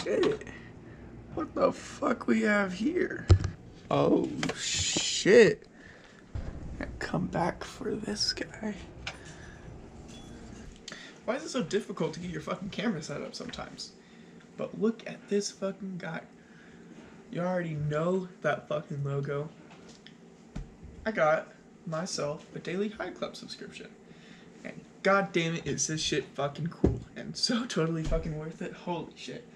shit. What the fuck we have here? Oh shit. Come back for this guy. Why is it so difficult to get your fucking camera set up sometimes? But look at this fucking guy. You already know that fucking logo. I got myself a Daily High Club subscription. And god damn it, is this shit fucking cool. And so totally fucking worth it. Holy shit.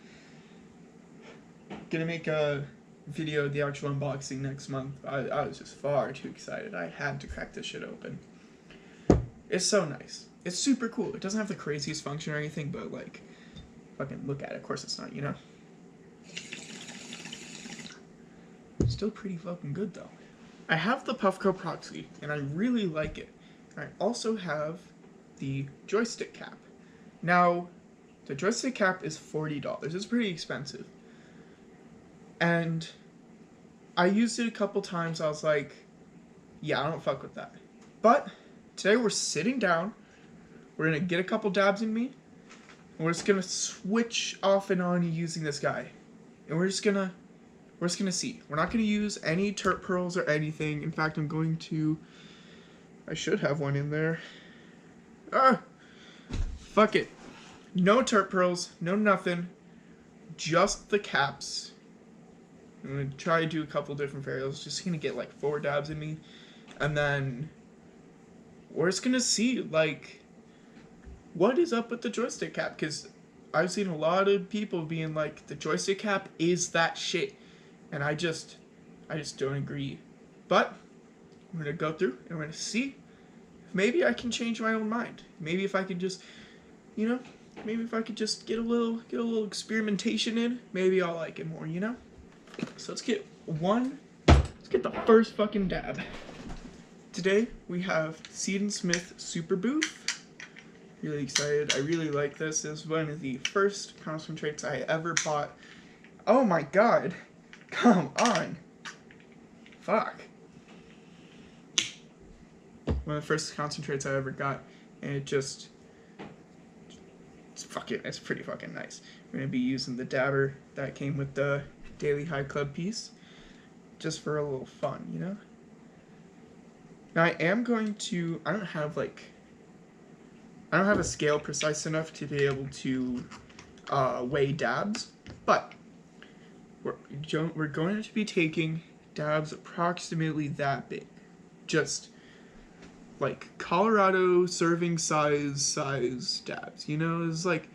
Gonna make a video of the actual unboxing next month. I was just far too excited. I had to crack this shit open. It's so nice. It's super cool. It doesn't have the craziest function or anything, but like, fucking look at it. Of course it's not, you know? Still pretty fucking good though. I have the Puffco Proxy, and I really like it. I also have the Joystick cap. Now, the Joystick cap is $40. It's pretty expensive. And I used it a couple times. I was like, yeah, I don't fuck with that. But today we're sitting down. We're going to get a couple dabs in me. And we're just going to switch off and on using this guy. And we're just going to see. We're not going to use any terp pearls or anything. In fact, I should have one in there. Fuck it. No terp pearls, no nothing. Just the caps. I'm going to try to do a couple different variables. Just going to get like 4 dabs in me. And then we're just going to see like what is up with the joystick cap. Because I've seen a lot of people being like, the joystick cap is that shit. And I just don't agree. But we're going to go through and we're going to see if maybe I can change my own mind. Maybe if I could just, you know, maybe if I could just get a little experimentation in, maybe I'll like it more, you know? So let's get the first fucking dab. Today we have Seed & Smith Super Booth. Really excited. I really like this. This is one of the first concentrates I ever bought. Oh my god. Come on. Fuck. One of the first concentrates I ever got, and it's pretty fucking nice. We're gonna be using the dabber that came with the Daily High Club piece, just for a little fun, you know? Now I don't have a scale precise enough to be able to weigh dabs, but we're going to be taking dabs approximately that big. Just like Colorado serving size dabs, you know? It's like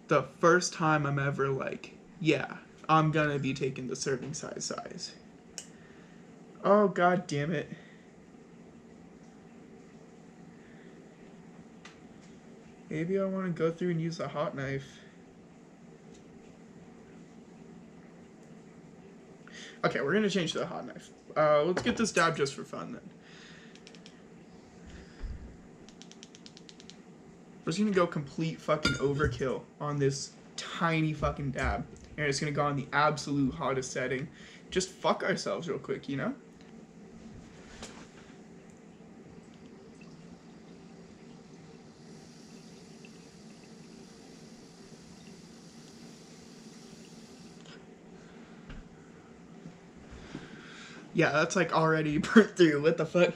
the first time I'm ever like, yeah, I'm gonna be taking the serving size. Oh god damn it. Maybe I want to go through and use a hot knife. Okay, we're gonna change to the hot knife. Let's get this dab just for fun then. We're just gonna go complete fucking overkill on this tiny fucking dab. And it's gonna go on the absolute hottest setting. Just fuck ourselves real quick, you know? Yeah, that's like already burnt through. What the fuck?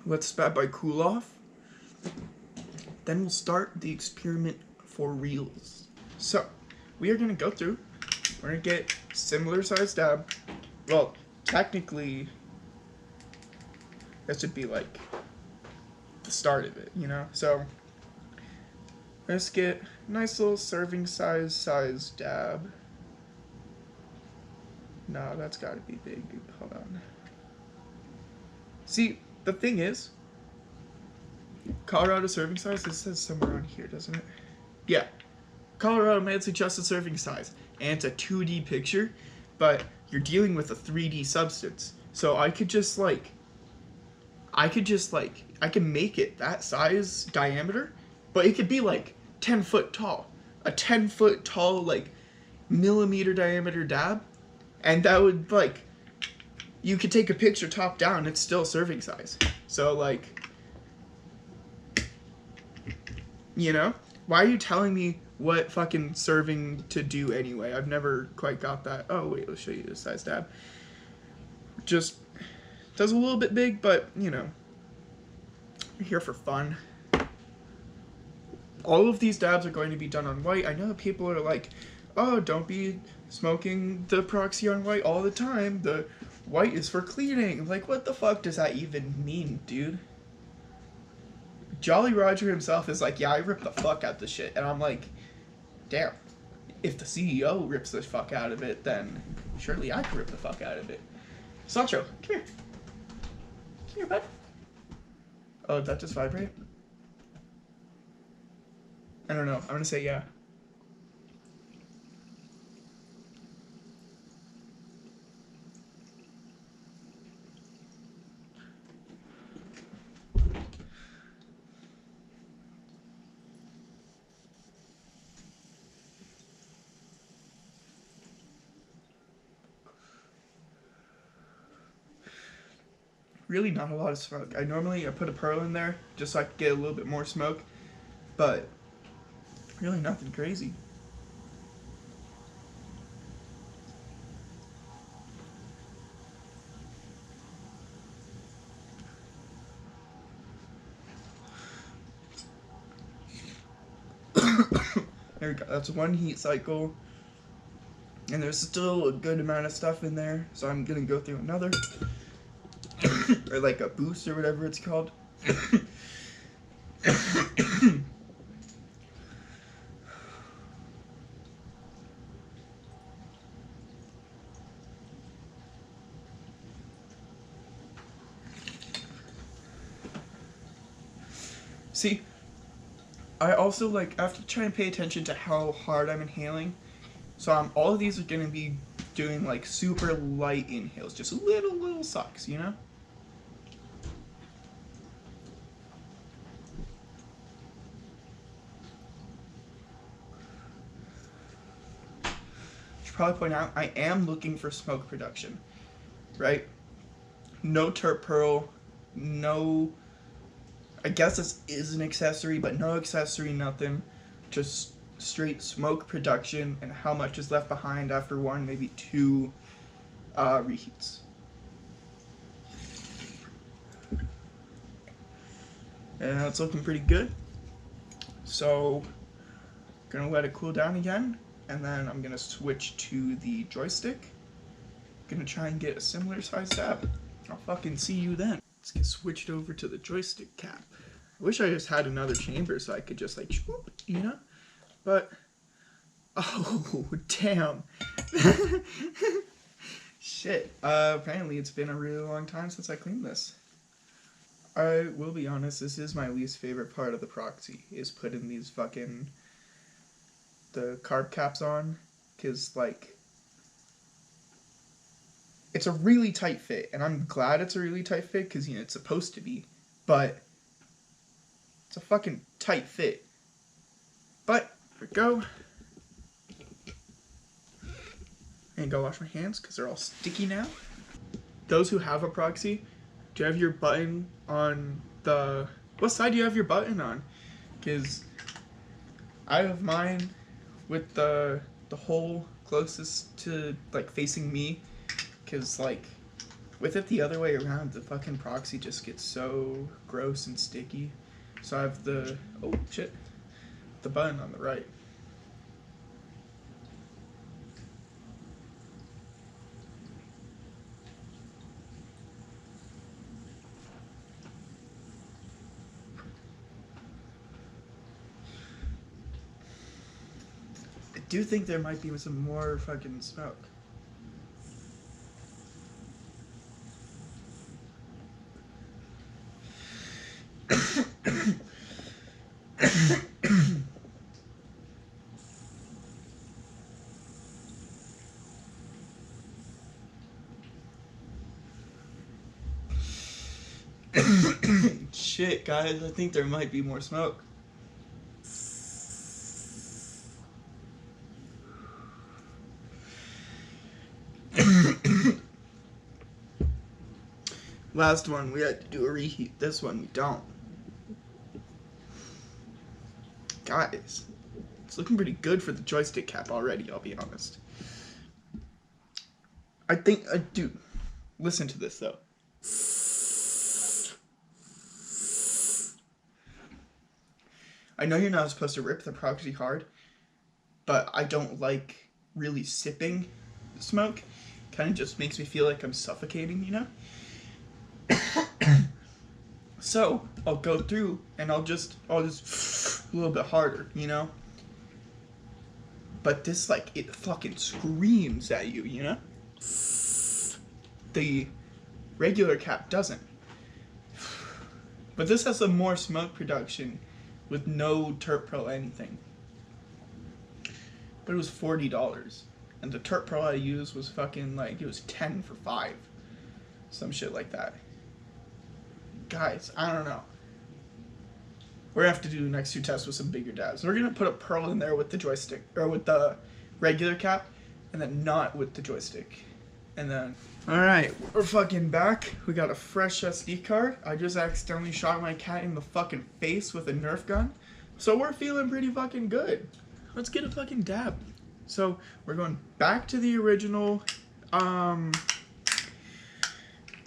Let's that by cool off. Then we'll start the experiment for reals. So, we are gonna go through. We're gonna get similar sized dab. Well, technically, that should be like the start of it, you know? So, let's get a nice little serving size dab. No, that's gotta be big. Hold on. See, the thing is, Colorado serving size, this says somewhere on here, doesn't it? Yeah. Colorado made its suggested serving size, and it's a 2D picture, but you're dealing with a 3D substance. So I can make it that size diameter, but it could be like 10 foot tall. A 10 foot tall, like, millimeter diameter dab, and that would, like, you could take a picture top down, it's still serving size. So, like, you know, why are you telling me what fucking serving to do anyway? I've never quite got that. Oh wait, let's show you the size dab. Just does a little bit big, but you know, we're here for fun. All of these dabs are going to be done on white. I know that people are like, oh, don't be smoking the Proxy on white all the time. The white is for cleaning. Like, what the fuck does that even mean, dude? Jolly Roger himself is like, yeah, I rip the fuck out of this shit. And I'm like, damn, if the CEO rips the fuck out of it, then surely I can rip the fuck out of it. Sancho, come here. Come here, bud. Oh, did that just vibrate? I don't know. I'm gonna say yeah. Really not a lot of smoke. I normally put a pearl in there just so I could get a little bit more smoke, but really nothing crazy. There we go. That's one heat cycle. And there's still a good amount of stuff in there, so I'm gonna go through another. Or like a boost or whatever it's called. See, I also like I have to try and pay attention to how hard I'm inhaling. So all of these are gonna be doing like super light inhales, just little sucks, you know? Should probably point out I am looking for smoke production, right? No terp pearl, no. I guess this is an accessory, but no accessory, nothing. Just straight smoke production and how much is left behind after one, maybe two reheats. And it's looking pretty good. So, gonna let it cool down again, and then I'm gonna switch to the joystick. Gonna try and get a similar size dab. I'll fucking see you then. Let's get switched over to the joystick cap. I wish I just had another chamber so I could just like, whoop, you know? But, oh, damn. Shit. Apparently it's been a really long time since I cleaned this. I will be honest, this is my least favorite part of the Proxy, is putting these fucking, the carb caps on, because, like, it's a really tight fit, and I'm glad it's a really tight fit, because, you know, it's supposed to be, but it's a fucking tight fit. But, here we go. And go wash my hands, because they're all sticky now. Those who have a Proxy, do you have your button on the... What side do you have your button on? Because I have mine with the hole closest to, like, facing me. Because, like, with it the other way around, the fucking Proxy just gets so gross and sticky. So I have the... Oh, shit. The button on the right. I do think there might be some more fucking smoke. Shit, guys, I think there might be more smoke. Last one, we had to do a reheat. This one, we don't. Guys, it's looking pretty good for the joystick cap already, I'll be honest. I think, dude, listen to this, though. I know you're not supposed to rip the Proxy hard, but I don't like really sipping smoke. Kind of just makes me feel like I'm suffocating, you know? So, I'll go through and I'll just a little bit harder, you know? But this, like, it fucking screams at you, you know? The regular cap doesn't. But this has some more smoke production with no Terp Pro anything. But it was $40. And the Terp Pro I used was fucking, like, it was 10 for 5. Some shit like that. Guys, I don't know. We're gonna have to do the next 2 tests with some bigger dabs. We're gonna put a Pearl in there with the joystick, or with the regular cap, and then not with the joystick. And then, alright, we're fucking back. We got a fresh SD card. I just accidentally shot my cat in the fucking face with a Nerf gun. So we're feeling pretty fucking good. Let's get a fucking dab. So, we're going back to the original, the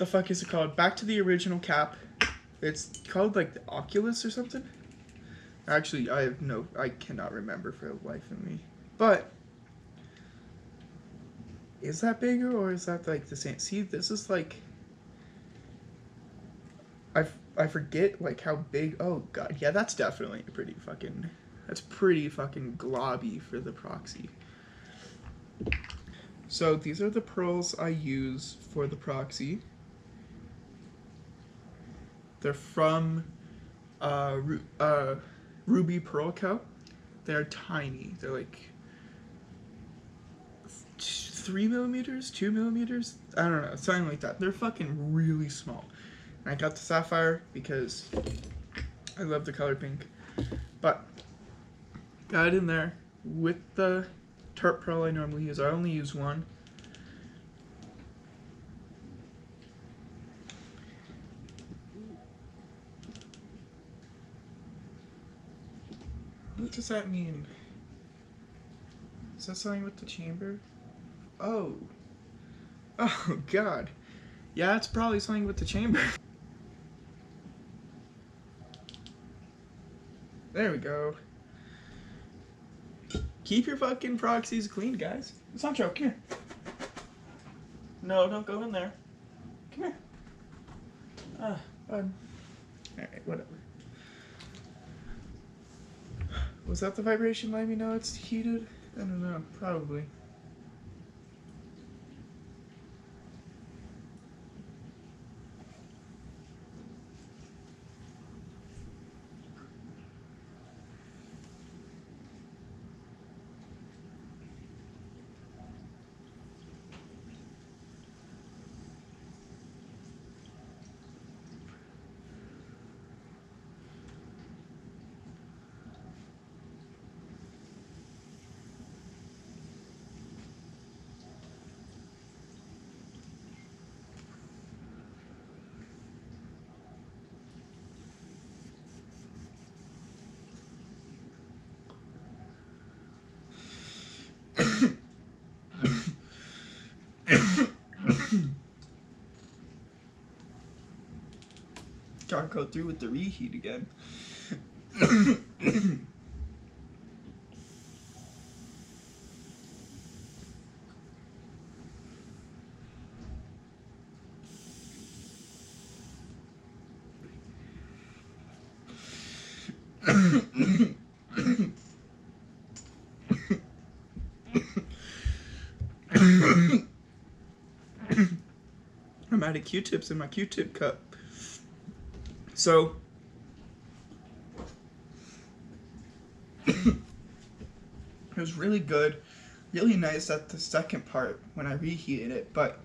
fuck is it called? Back to the original cap. It's called, like, the Oculus or something? Actually, I cannot remember for the life of me. But, is that bigger, or is that, like, the same? See, this is, like, I forget, like, how big, oh, God, yeah, that's definitely pretty fucking globby for the Proxy. So, these are the pearls I use for the Proxy. They're from Ruby Pearl Co. They're tiny. They're like 3 millimeters, 2 millimeters. I don't know, something like that. They're fucking really small. And I got the sapphire because I love the color pink. But got it in there with the Terp Pearl I normally use. I only use one. What does that mean? Is that something with the chamber? Oh. Oh, God. Yeah, it's probably something with the chamber. There we go. Keep your fucking proxies clean, guys. It's not joke. Come here. No, don't go in there. Come here. Alright, whatever. Was that the vibration letting me know it's heated? I don't know. Probably. Gotta go through with the reheat again. I'm out of Q-tips in my Q-tip cup. So, it was really good, really nice at the second part when I reheated it, but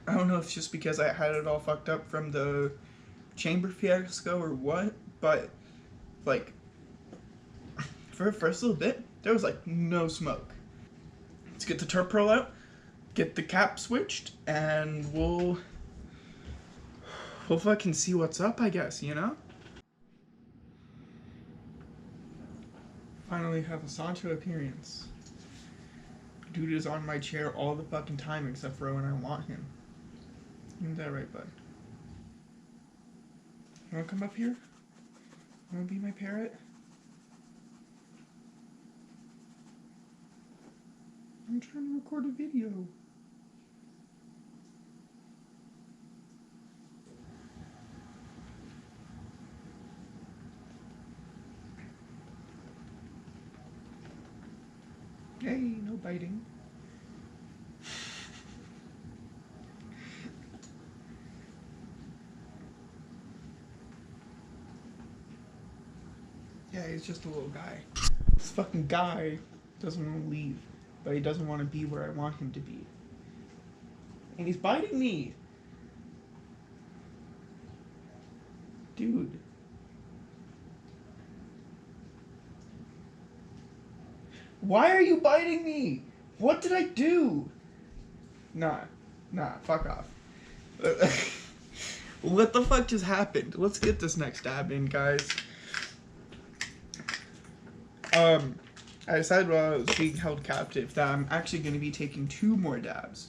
I don't know if it's just because I had it all fucked up from the chamber fiasco or what, but, like, for the first little bit, there was, like, no smoke. Let's get the Terp Pearl out, get the cap switched, and we'll Hopefully I can see what's up, I guess, you know? Finally have a Sancho appearance. Dude is on my chair all the fucking time except for when I want him. Isn't that right, bud? You wanna come up here? You wanna be my parrot? I'm trying to record a video. Hey, no biting. Yeah, he's just a little guy. This fucking guy doesn't want to leave, but he doesn't want to be where I want him to be. And he's biting me. Dude. Why are you biting me? What did I do? Nah, fuck off. What the fuck just happened? Let's get this next dab in, guys. I decided while I was being held captive that I'm actually going to be taking 2 more dabs.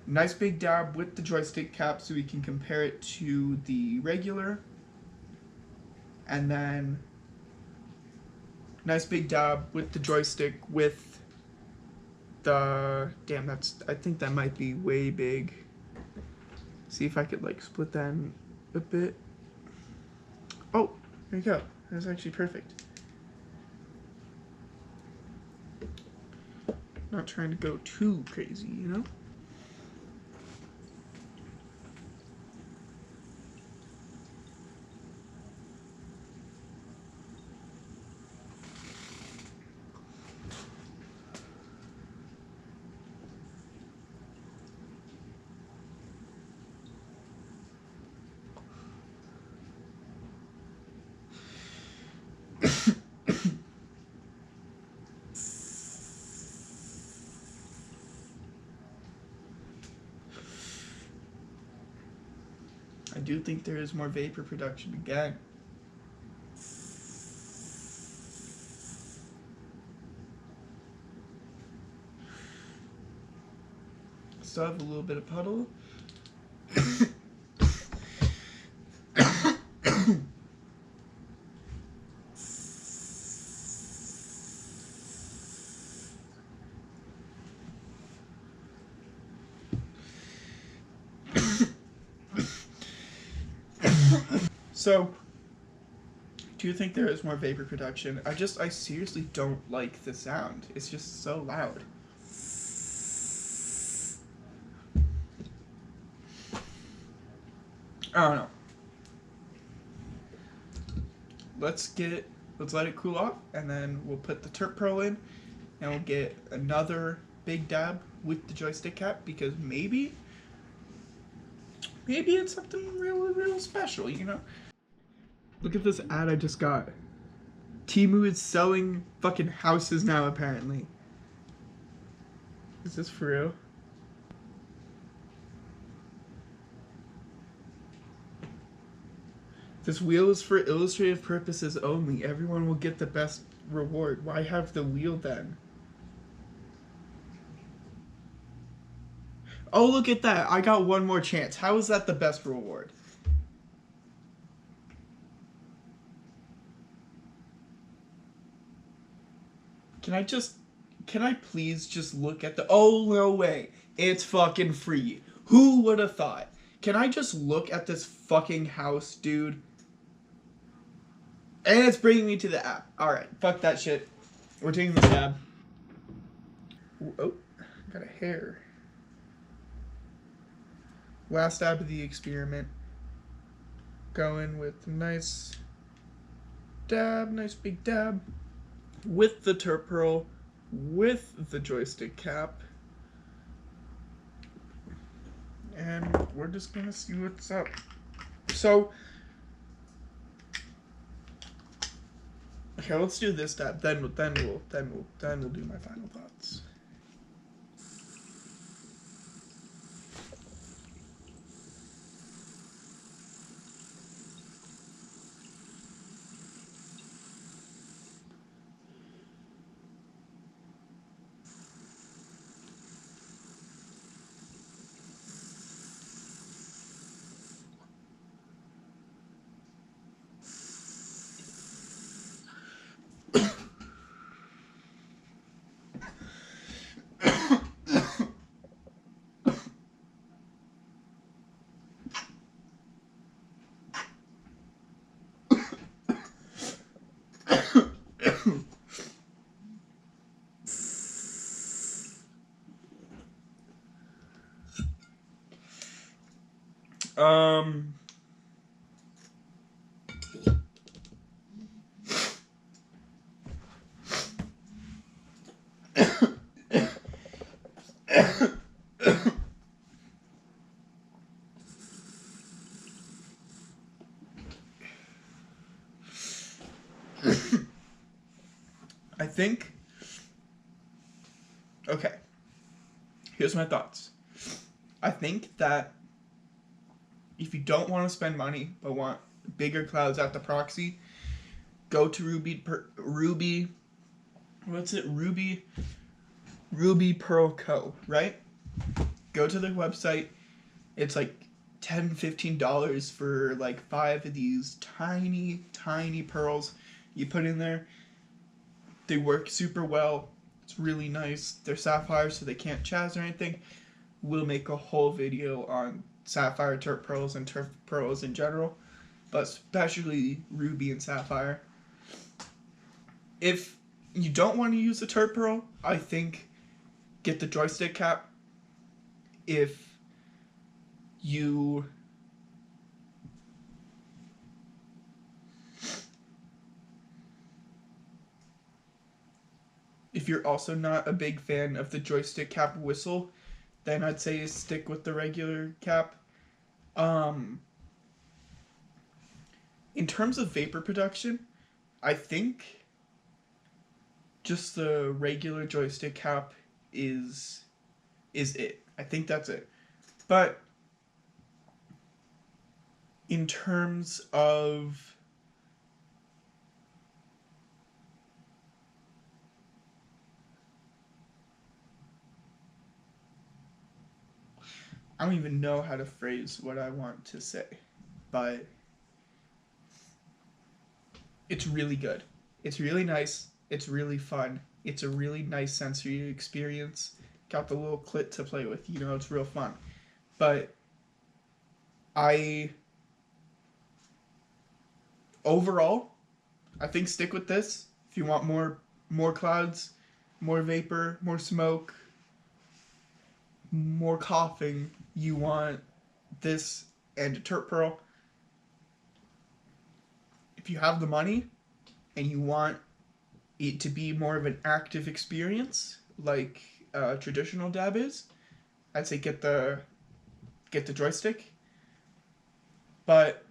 Nice big dab with the joystick cap so we can compare it to the regular. And then nice big dab with the joystick with the... Damn, I think that might be way big. See if I could like split that in a bit. Oh, there you go. That's actually perfect. Not trying to go too crazy, you know? I do think there is more vapor production again. Still have a little bit of puddle. So, do you think there is more vapor production? I seriously don't like the sound. It's just so loud. I don't know. Let's let it cool off, and then we'll put the Terp Pearl in, and we'll get another big dab with the joystick cap, because maybe it's something real special, you know? Look at this ad I just got. Temu is selling fucking houses now, apparently. Is this for real? This wheel is for illustrative purposes only. Everyone will get the best reward. Why have the wheel then? Oh, look at that. I got one more chance. How is that the best reward? Can I please just look at the... Oh, no way. It's fucking free. Who would have thought? Can I just look at this fucking house, dude? And it's bringing me to the app. Alright, fuck that shit. We're taking this tab. Oh, got a hair. Last dab of the experiment. Going with nice dab, nice big dab. With the Terp Pearl, with the joystick cap. And we're just gonna see what's up. So, okay, let's do this dab. Then we'll do my final thoughts. I think, okay, here's my thoughts. I think that if you don't want to spend money but want bigger clouds at the Proxy, go to Ruby Pearl Co, right? Go to their website. It's like $10-15 for like 5 of these tiny pearls you put in there. They work super well. It's really nice. They're sapphire, so they can't chaz or anything. We'll make a whole video on sapphire terp pearls and terp pearls in general, but especially ruby and sapphire. If you don't want to use the terp pearl, I think get the joystick cap. If you're also not a big fan of the joystick cap whistle, then I'd say stick with the regular cap. In terms of vapor production, I think just the regular joystick cap is it. I think that's it. But in terms of I don't even know how to phrase what I want to say, but it's really good. It's really nice. It's really fun. It's a really nice sensory experience. Got the little clit to play with. You know, it's real fun. But overall, I think stick with this. If you want more clouds, more vapor, more smoke, more coughing, you want this and a terp pearl. If you have the money and you want it to be more of an active experience like traditional dab is, I'd say get the joystick. But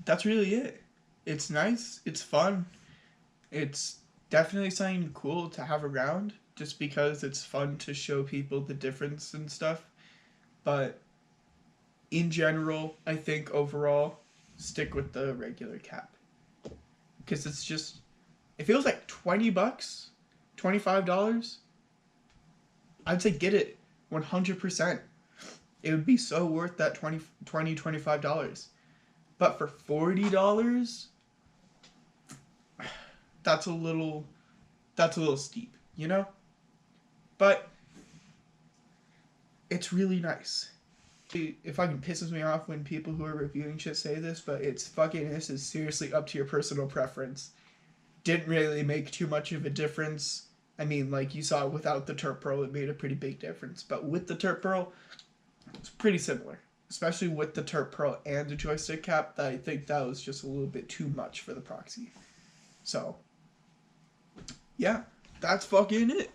that's really it. It's nice. It's fun. It's definitely something cool to have around just because it's fun to show people the difference and stuff. But in general, I think overall, stick with the regular cap. Because it's just, it feels like $20, $25. I'd say get it 100%. It would be so worth that $25. But for $40, that's a little steep, you know? But it's really nice. It fucking pisses me off when people who are reviewing shit say this, but this is seriously up to your personal preference. Didn't really make too much of a difference. I mean, like you saw without the terp pearl, it made a pretty big difference. But with the terp pearl, it's pretty similar. Especially with the terp pearl and the joystick cap, I think that was just a little bit too much for the Proxy. So, yeah, that's fucking it.